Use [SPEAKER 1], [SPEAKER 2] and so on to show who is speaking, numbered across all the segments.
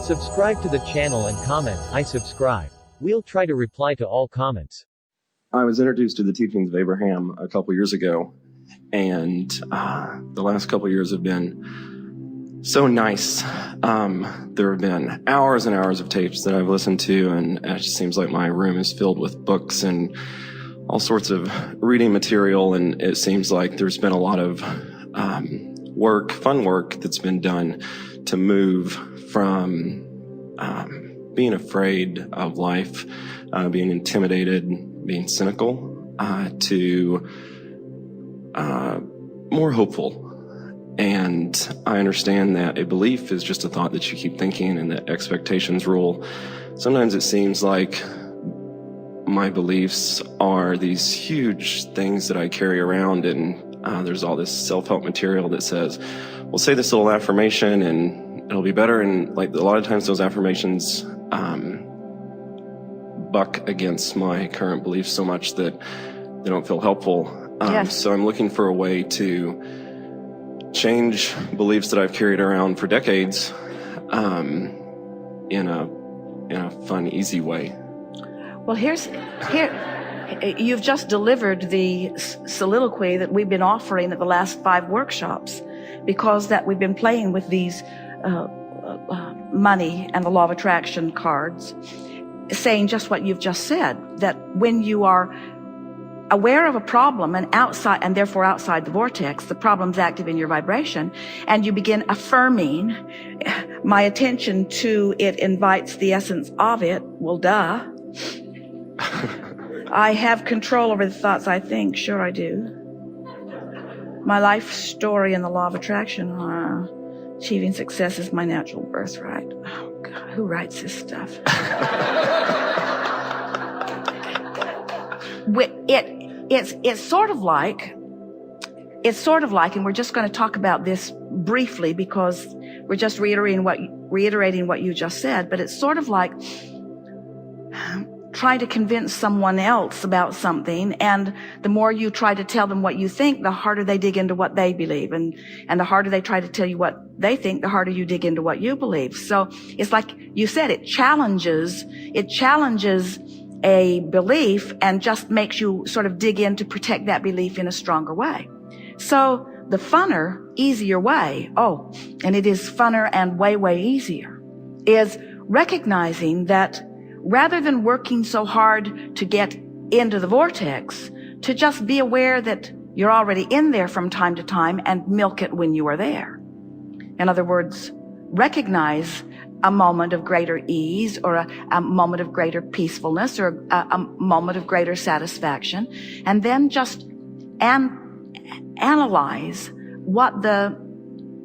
[SPEAKER 1] Subscribe to the channel and comment, I subscribe. We'll try to reply to all comments.
[SPEAKER 2] I was introduced to the teachings of Abraham a couple years ago, and the last couple years have been so nice. There have been hours and hours of tapes that I've listened to, and it just seems like my room is filled with books and all sorts of reading material, and it seems like there's been a lot of fun work that's been done to move from being afraid of life, being intimidated, being cynical, to more hopeful. And I understand that a belief is just a thought that you keep thinking, and that expectations rule. Sometimes it seems like my beliefs are these huge things that I carry around, and there's all this self-help material that says, well, say this little affirmation and it'll be better. And like a lot of times those affirmations buck against my current beliefs so much that they don't feel helpful.
[SPEAKER 3] Yes.
[SPEAKER 2] So I'm looking for a way to change beliefs that I've carried around for decades in a fun, easy way.
[SPEAKER 3] Well, here, you've just delivered the soliloquy that we've been offering at the last 5 workshops, because that we've been playing with these money and the law of attraction cards, saying just what you've just said, that when you are aware of a problem and therefore outside the vortex, the problem's active in your vibration, and you begin affirming, my attention to it invites the essence of it. Well, duh. I have control over the thoughts I think. Sure I do. My life story and the law of attraction. Achieving success is my natural birthright. Oh God, who writes this stuff? It's sort of like, and we're just going to talk about this briefly because we're just reiterating what you just said, but it's sort of like trying to convince someone else about something, and the more you try to tell them what you think, the harder they dig into what they believe, and the harder they try to tell you what they think, the harder you dig into what you believe. So it's like you said, it challenges a belief and just makes you sort of dig in to protect that belief in a stronger way. So the funner, easier way, and it is funner and way, way easier, is recognizing that rather than working so hard to get into the vortex, to just be aware that you're already in there from time to time and milk it when you are there. In other words, recognize a moment of greater ease, or a moment of greater peacefulness, or a moment of greater satisfaction, and then just analyze what the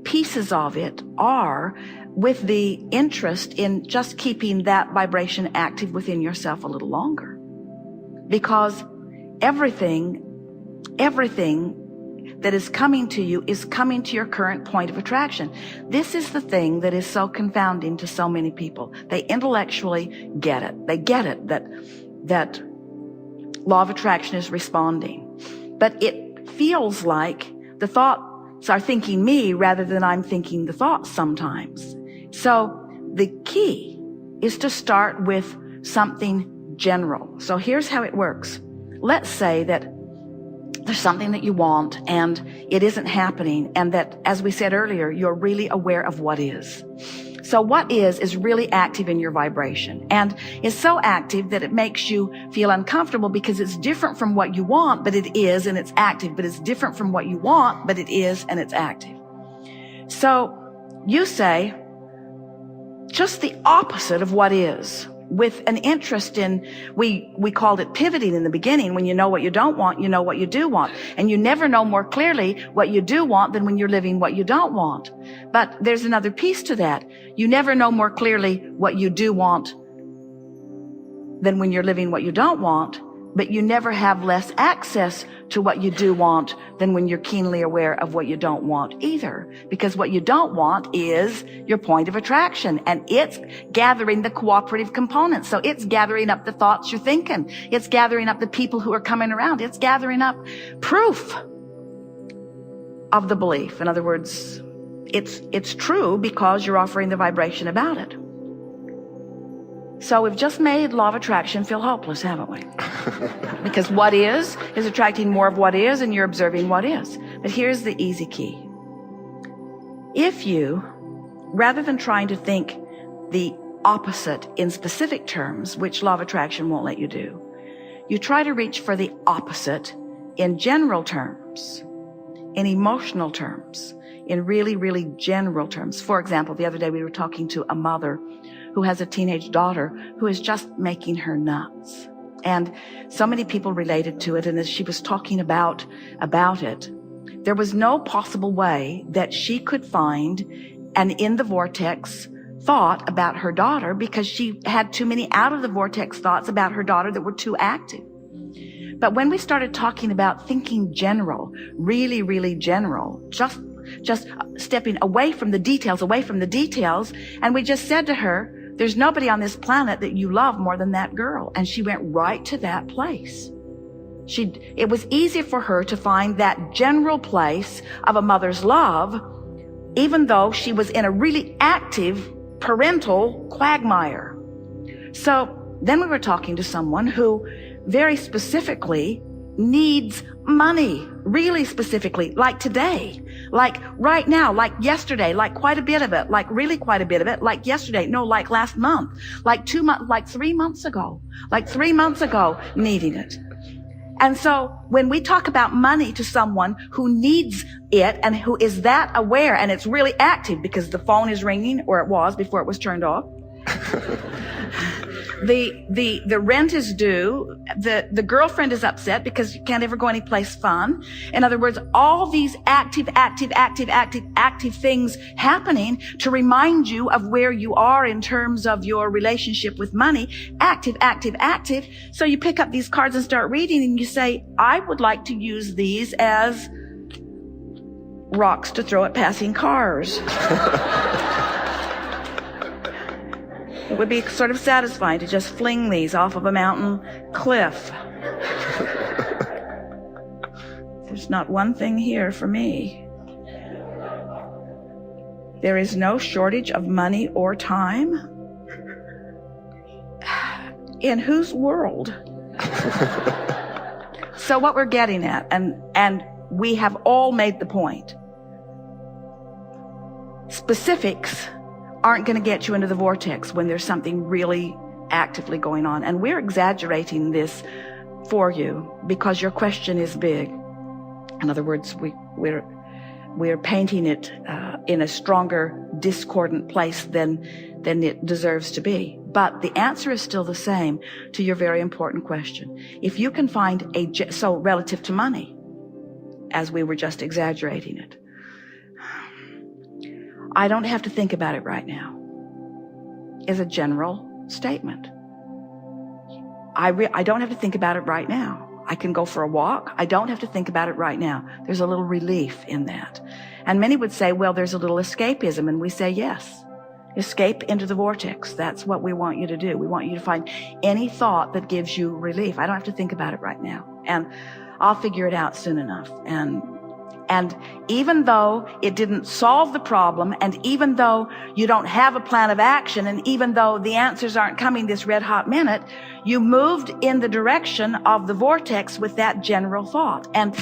[SPEAKER 3] pieces of it are, with the interest in just keeping that vibration active within yourself a little longer. Because everything that is coming to you is coming to your current point of attraction. This is the thing that is so confounding to so many people. They intellectually get it. They get it that law of attraction is responding. But it feels like the thoughts are thinking me rather than I'm thinking the thoughts sometimes. So the key is to start with something general. So here's how it works. Let's say that there's something that you want and it isn't happening, and that, as we said earlier, you're really aware of what is. So what is really active in your vibration, and is so active that it makes you feel uncomfortable because it's different from what you want, but it is, and it's active. But it's different from what you want, but it is, and it's active. So you say just the opposite of what is, with an interest in, we called it pivoting in the beginning. When you know what you don't want, you know what you do want. And you never know more clearly what you do want than when you're living what you don't want. But there's another piece to that. You never know more clearly what you do want than when you're living what you don't want. But you never have less access to what you do want than when you're keenly aware of what you don't want either. Because what you don't want is your point of attraction, and it's gathering the cooperative components. So it's gathering up the thoughts you're thinking. It's gathering up the people who are coming around. It's gathering up proof of the belief. In other words, it's true because you're offering the vibration about it. So we've just made law of attraction feel hopeless, haven't we? Because what is attracting more of what is, and you're observing what is. But here's the easy key. If you, rather than trying to think the opposite in specific terms, which law of attraction won't let you do, you try to reach for the opposite in general terms, in emotional terms, in really, really general terms. For example, the other day we were talking to a mother who has a teenage daughter who is just making her nuts. And so many people related to it. And as she was talking about it, there was no possible way that she could find an in the vortex thought about her daughter, because she had too many out of the vortex thoughts about her daughter that were too active. But when we started talking about thinking general, really, really general, just stepping away from the details, and we just said to her, there's nobody on this planet that you love more than that girl. And she went right to that place. It was easy for her to find that general place of a mother's love, even though she was in a really active parental quagmire. So then we were talking to someone who very specifically needs money, really specifically, like today, like right now, like yesterday, like quite a bit of it, like really quite a bit of it, like yesterday, no, like last month, like 2 months, like 3 months ago, needing it. And so when we talk about money to someone who needs it and who is that aware, and it's really active because the phone is ringing, or it was before it was turned off. The rent is due. The girlfriend is upset because you can't ever go anyplace fun. In other words, all these active things happening to remind you of where you are in terms of your relationship with money. Active. So you pick up these cards and start reading, and you say, I would like to use these as rocks to throw at passing cars. It would be sort of satisfying to just fling these off of a mountain cliff. There's not one thing here for me. There is no shortage of money or time. In whose world? So what we're getting at, and we have all made the point, specifics aren't going to get you into the vortex when there's something really actively going on. And we're exaggerating this for you because your question is big. In other words, we're painting it in a stronger discordant place than it deserves to be. But the answer is still the same to your very important question. If you can find so relative to money, as we were just exaggerating it, I don't have to think about it right now, is a general statement. I don't have to think about it right now. I can go for a walk. I don't have to think about it right now. There's a little relief in that. And many would say, well, there's a little escapism. And we say, yes, escape into the vortex. That's what we want you to do. We want you to find any thought that gives you relief. I don't have to think about it right now. And I'll figure it out soon enough. And even though it didn't solve the problem, and even though you don't have a plan of action, and even though the answers aren't coming this red hot minute, you moved in the direction of the vortex with that general thought. And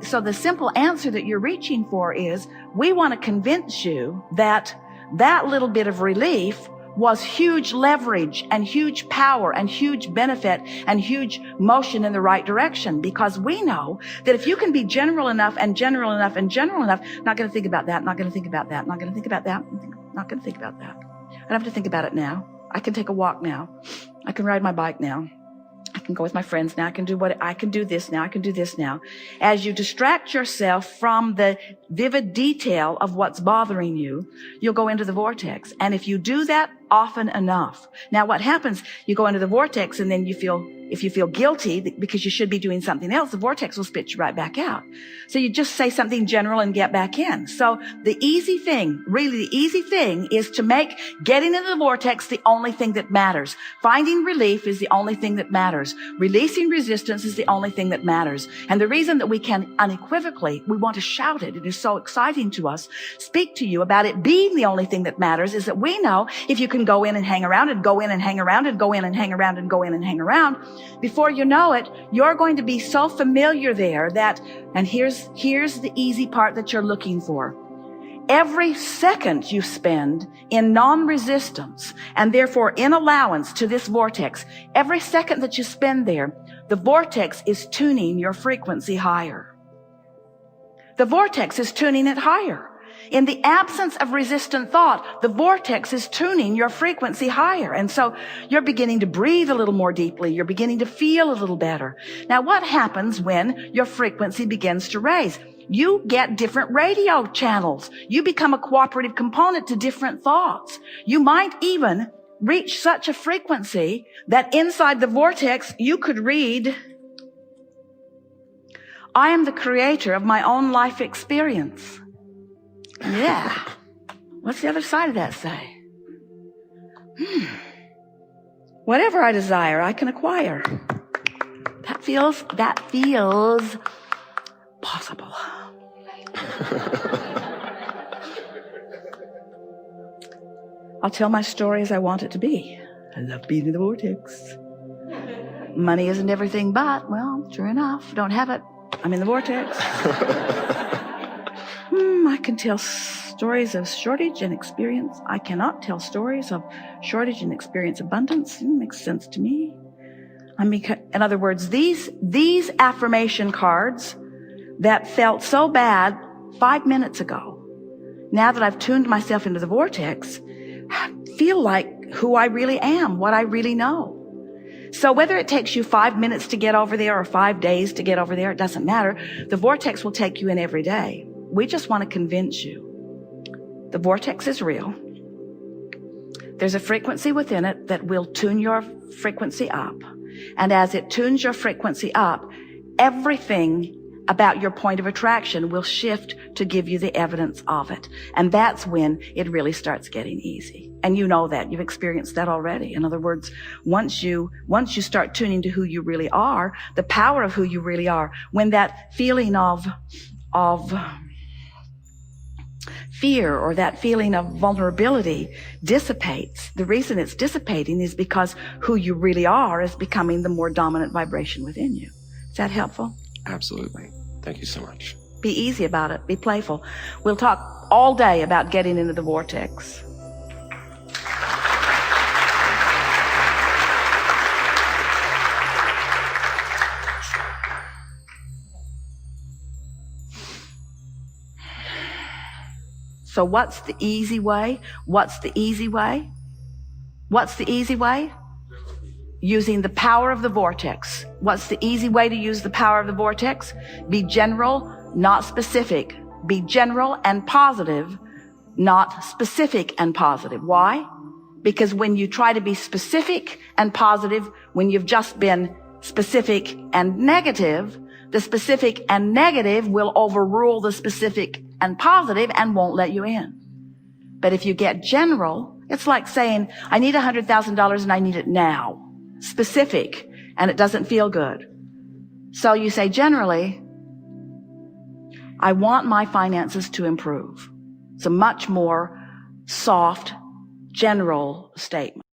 [SPEAKER 3] so the simple answer that you're reaching for is, we want to convince you that that little bit of relief was huge leverage and huge power and huge benefit and huge motion in the right direction. Because we know that if you can be general enough and general enough and general enough, not going to think about that, not going to think about that, not going to think about that, not going to think about that. I don't have to think about it now. I can take a walk now. I can ride my bike now. I can go with my friends now. I can do this now. I can do this now. As you distract yourself from the vivid detail of what's bothering you, you'll go into the vortex. And if you do that often enough, now what happens, you go into the vortex, and then if you feel guilty because you should be doing something else, the vortex will spit you right back out. So you just say something general and get back in. So the easy thing, really the easy thing, is to make getting into the vortex the only thing that matters. Finding relief is the only thing that matters. Releasing resistance is the only thing that matters. And the reason that we can unequivocally, we want to shout it is so exciting to us, speak to you about it being the only thing that matters, is that we know if you can can go in and hang around and go in and hang around and go in and hang around and go in and hang around. Before you know it, you're going to be so familiar there that, and here's the easy part that you're looking for. Every second you spend in non-resistance and therefore in allowance to this vortex, every second that you spend there, the vortex is tuning your frequency higher. The vortex is tuning it higher. In the absence of resistant thought, the vortex is tuning your frequency higher. And so you're beginning to breathe a little more deeply. You're beginning to feel a little better. Now, what happens when your frequency begins to raise? You get different radio channels. You become a cooperative component to different thoughts. You might even reach such a frequency that inside the vortex, you could read, I am the creator of my own life experience. Yeah. What's the other side of that say? Whatever I desire, I can acquire. That feels possible. I'll tell my story as I want it to be. I love being in the vortex. Money isn't everything, but, well, sure enough, don't have it. I'm in the vortex. I can tell stories of shortage and experience. I cannot tell stories of shortage and experience abundance. Makes sense to me. I mean, in other words, these affirmation cards that felt so bad 5 minutes ago, now that I've tuned myself into the vortex, feel like who I really am, what I really know. So whether it takes you 5 minutes to get over there or 5 days to get over there, it doesn't matter. The vortex will take you in every day. We just want to convince you. The vortex is real. There's a frequency within it that will tune your frequency up. And as it tunes your frequency up, everything about your point of attraction will shift to give you the evidence of it. And that's when it really starts getting easy. And you know that. You've experienced that already. In other words, once you start tuning to who you really are, the power of who you really are, when that feeling of fear or that feeling of vulnerability dissipates, the reason it's dissipating is because who you really are is becoming the more dominant vibration within you. Is that helpful?
[SPEAKER 2] Absolutely. Thank you so much.
[SPEAKER 3] Be easy about it. Be playful. We'll talk all day about getting into the vortex. So what's the easy way? What's the easy way? What's the easy way? Using the power of the vortex. What's the easy way to use the power of the vortex? Be general, not specific. Be general and positive, not specific and positive. Why? Because when you try to be specific and positive, when you've just been specific and negative, the specific and negative will overrule the specific and positive and won't let you in. But if you get general, it's like saying, I need $100,000 and I need it now. Specific, and it doesn't feel good. So you say generally, I want my finances to improve. It's a much more soft, general statement.